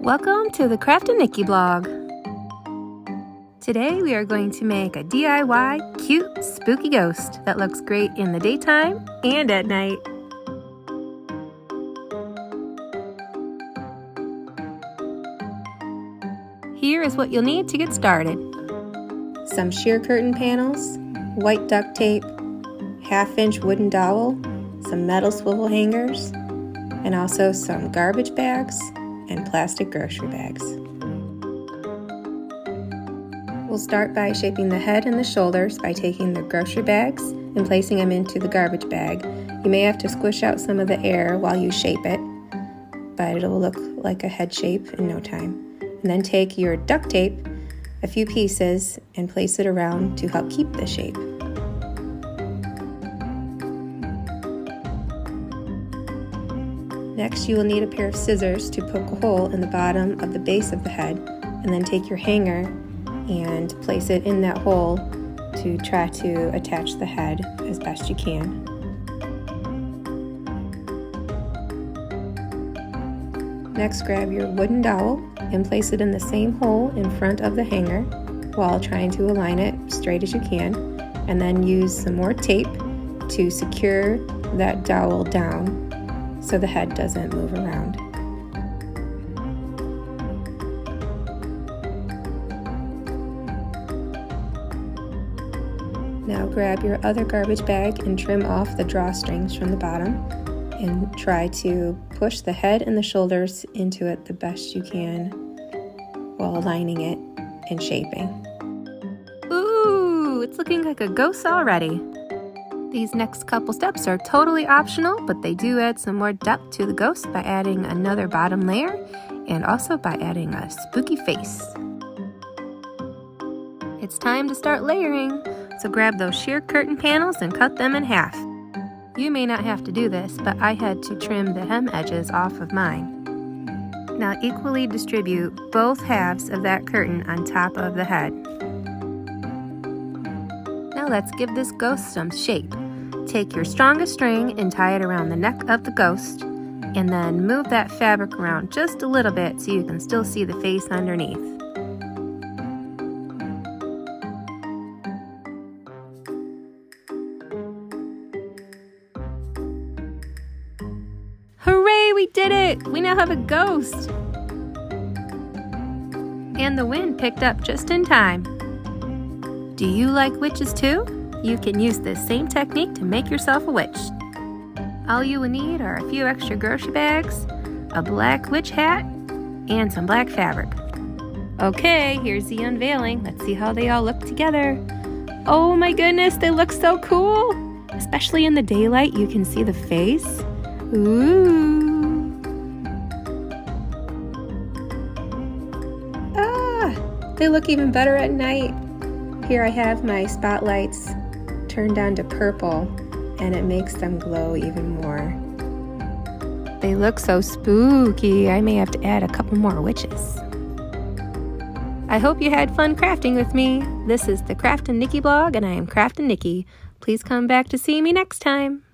Welcome to the Craftin Nikki blog. Today we are going to make a DIY cute spooky ghost that looks great in the daytime and at night. Here is what you'll need to get started. Some sheer curtain panels, white duct tape, 1/2-inch wooden dowel, some metal swivel hangers, and also some garbage bags and plastic grocery bags. We'll start by shaping the head and the shoulders by taking the grocery bags and placing them into the garbage bag. You may have to squish out some of the air while you shape it, but it'll look like a head shape in no time. And then take your duct tape, a few pieces, and place it around to help keep the shape. Next, you will need a pair of scissors to poke a hole in the bottom of the base of the head, and then take your hanger and place it in that hole to try to attach the head as best you can. Next, grab your wooden dowel and place it in the same hole in front of the hanger while trying to align it straight as you can, and then use some more tape to secure that dowel down so the head doesn't move around. Now grab your other garbage bag and trim off the drawstrings from the bottom and try to push the head and the shoulders into it the best you can while aligning it and shaping. Ooh, it's looking like a ghost already. These next couple steps are totally optional, but they do add some more depth to the ghost by adding another bottom layer and also by adding a spooky face. It's time to start layering, so grab those sheer curtain panels and cut them in half. You may not have to do this, but I had to trim the hem edges off of mine. Now equally distribute both halves of that curtain on top of the head. Now let's give this ghost some shape. Take your strongest string and tie it around the neck of the ghost, and then move that fabric around just a little bit so you can still see the face underneath. Hooray, we did it! We now have a ghost! And the wind picked up just in time. Do you like witches too? You can use this same technique to make yourself a witch. All you will need are a few extra grocery bags, a black witch hat, and some black fabric. Okay, here's the unveiling. Let's see how they all look together. Oh my goodness, they look so cool! Especially in the daylight, you can see the face. Ooh! Ah, they look even better at night. Here I have my spotlights turned on to purple, and it makes them glow even more. They look so spooky. I may have to add a couple more witches. I hope you had fun crafting with me. This is the Craftin Nikki blog, and I am Craftin Nikki. Please come back to see me next time.